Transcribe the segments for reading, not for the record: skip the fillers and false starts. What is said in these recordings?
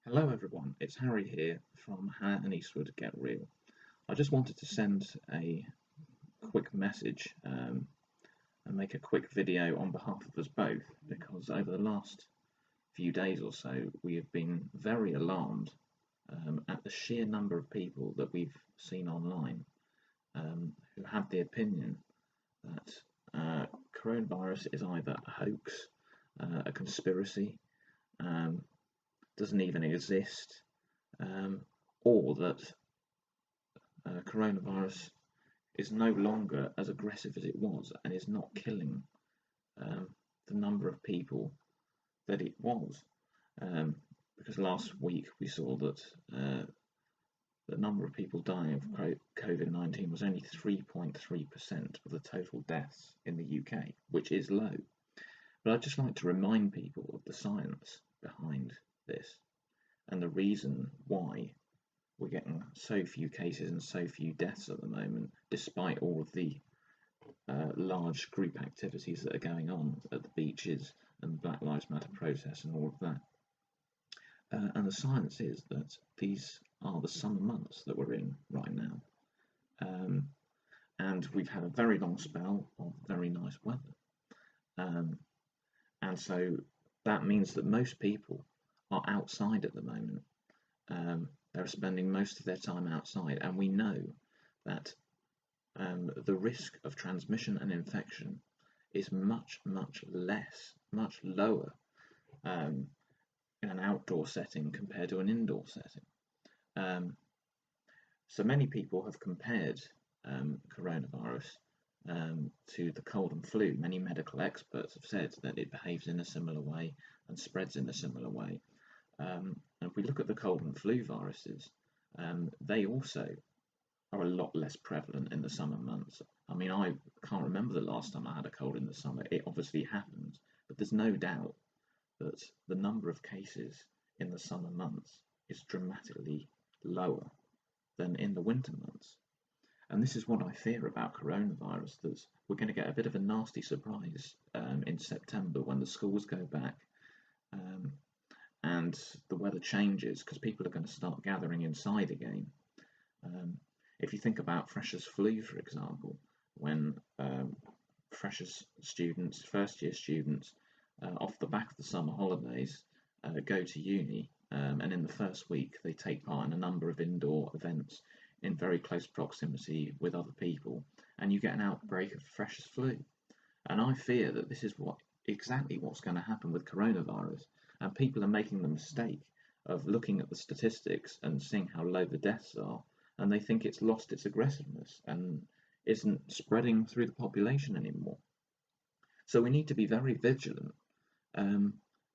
Hello everyone, it's Harry here from Hannah and Eastwood Get Real. I just wanted to send a quick message and make a quick video on behalf of us both because over the last few days or so we have been very alarmed at the sheer number of people that we've seen online who have the opinion that coronavirus is either a hoax, a conspiracy, um, doesn't even exist, um, or that coronavirus is no longer as aggressive as it was and is not killing um, the number of people that it was. Um, because last week we saw that the number of people dying of COVID-19 was only 3.3% of the total deaths in the UK, which is low. But I'd just like to remind people of the science behind this and the reason why we're getting so few cases and so few deaths at the moment, despite all of the large group activities that are going on at the beaches and Black Lives Matter protests and all of that. And the science is that these are the summer months that we're in right now. And we've had a very long spell of very nice weather. And so that means that most people are outside at the moment. They're spending most of their time outside, and we know that the risk of transmission and infection is much less, much lower in an outdoor setting compared to an indoor setting. So many people have compared coronavirus to the cold and flu. Many medical experts have said that it behaves in a similar way and spreads in a similar way. And if we look at the cold and flu viruses, they also are a lot less prevalent in the summer months. I mean, I can't remember the last time I had a cold in the summer. It obviously happens, but there's no doubt that the number of cases in the summer months is dramatically lower than in the winter months. And this is what I fear about coronavirus, that we're going to get a bit of a nasty surprise in September when the schools go back and the weather changes because people are going to start gathering inside again. If you think about Freshers' Flu, for example, when Freshers students, first year students, off the back of the summer holidays, go to uni, and in the first week they take part in a number of indoor events in very close proximity with other people, and you get an outbreak of Freshers' Flu. And I fear that this is exactly what's going to happen with coronavirus, and people are making the mistake of looking at the statistics and seeing how low the deaths are, and they think it's lost its aggressiveness and isn't spreading through the population anymore. So we need to be very vigilant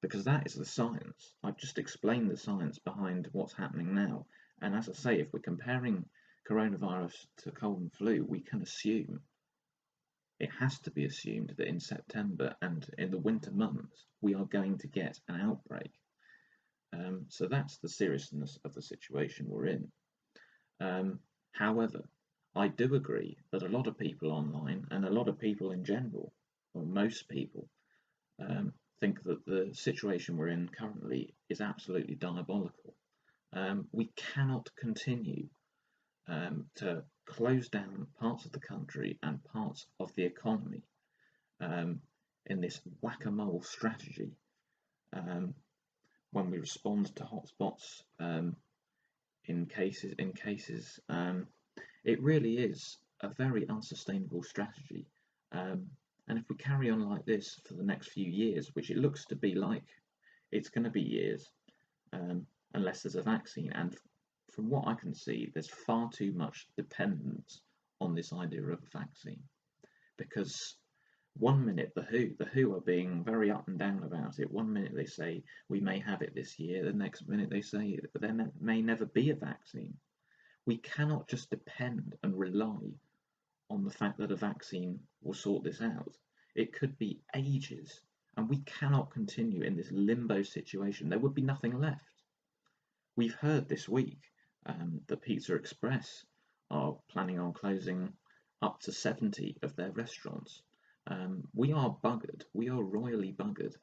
because that is the science. I've just explained the science behind what's happening now. And as I say, if we're comparing coronavirus to cold and flu, we can assume, it has to be assumed, that in September and in the winter months, we are going to get an outbreak. So that's the seriousness of the situation we're in. However, I do agree that a lot of people online and a lot of people in general, or most people, think that the situation we're in currently is absolutely diabolical. We cannot continue to close down parts of the country and parts of the economy in this whack-a-mole strategy when we respond to hotspots in cases. It really is a very unsustainable strategy. And if we carry on like this for the next few years, which it looks to be like it's going to be years, unless there's a vaccine, and from what I can see, there's far too much dependence on this idea of a vaccine. Because one minute the WHO are being very up and down about it. One minute they say we may have it this year, the next minute they say there may never be a vaccine. We cannot just depend and rely on the fact that a vaccine will sort this out. It could be ages, and we cannot continue in this limbo situation. There would be nothing left. We've heard this week that Pizza Express are planning on closing up to 70 of their restaurants. We are buggered. We are royally buggered.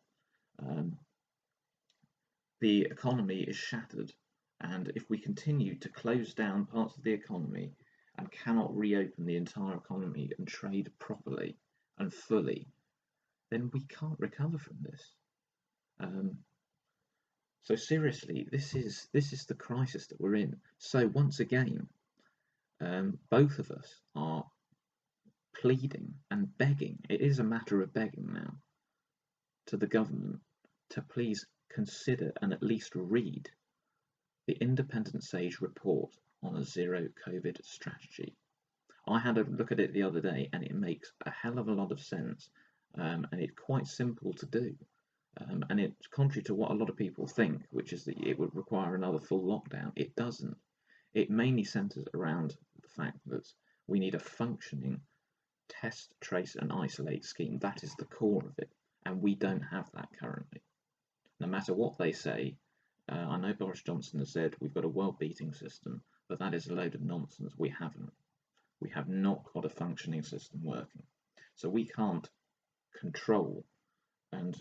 the economy is shattered, and if we continue to close down parts of the economy and cannot reopen the entire economy and trade properly and fully, then we can't recover from this. So seriously, this is the crisis that we're in. So once again, both of us are pleading and begging. It is a matter of begging now to the government to please consider and at least read the Independent Sage report on a zero COVID strategy. I had a look at it the other day, and it makes a hell of a lot of sense, and it's quite simple to do. And it's contrary to what a lot of people think, which is that it would require another full lockdown. It doesn't. It mainly centres around the fact that we need a functioning test, trace and isolate scheme. That is the core of it, and we don't have that currently. No matter what they say, I know Boris Johnson has said we've got a world-beating system, but that is a load of nonsense. We haven't. We have not got a functioning system working. So we can't control and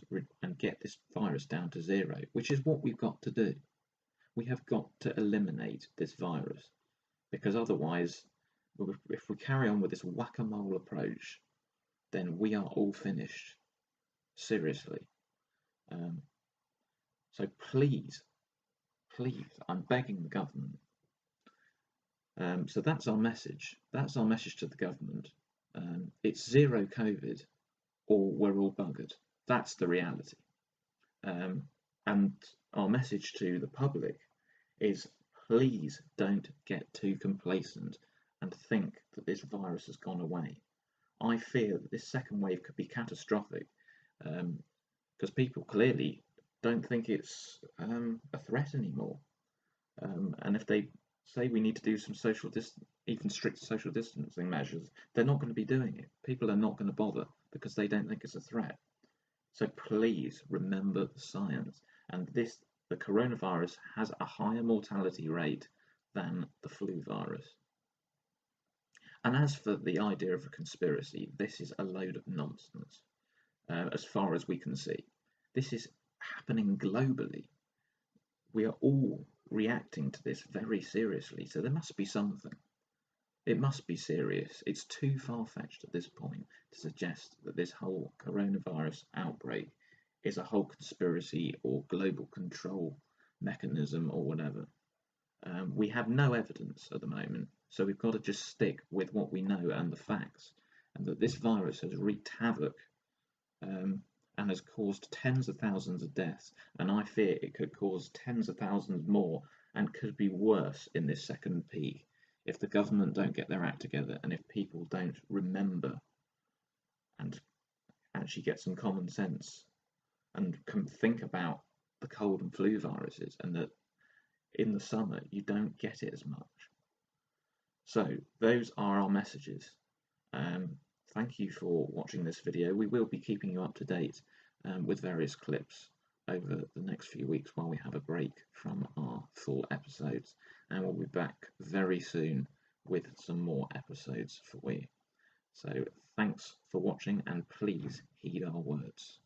get this virus down to zero, which is what we've got to do. We have got to eliminate this virus, because otherwise, if we carry on with this whack-a-mole approach, then we are all finished. Seriously. So please, I'm begging the government. So that's our message. That's our message to the government. It's zero COVID, or we're all buggered. That's the reality. And our message to the public is, please don't get too complacent and think that this virus has gone away. I fear that this second wave could be catastrophic, because people clearly don't think it's a threat anymore. And if they say we need to do some even strict social distancing measures, they're not going to be doing it. People are not going to bother because they don't think it's a threat. So please remember the science. And the coronavirus has a higher mortality rate than the flu virus. And as for the idea of a conspiracy, this is a load of nonsense, as far as we can see. This is happening globally. We are all reacting to this very seriously, so there must be something. It must be serious. It's too far-fetched at this point to suggest that this whole coronavirus outbreak is a whole conspiracy or global control mechanism or whatever. We have no evidence at the moment, so we've got to just stick with what we know and the facts, and that this virus has wreaked havoc and has caused tens of thousands of deaths, and I fear it could cause tens of thousands more and could be worse in this second peak if the government don't get their act together and if people don't remember and actually get some common sense and can think about the cold and flu viruses, and that in the summer you don't get it as much. So those are our messages. Thank you for watching this video. We will be keeping you up to date with various clips over the next few weeks while we have a break from our full episodes, and we'll be back very soon with some more episodes for you. So thanks for watching, and please heed our words.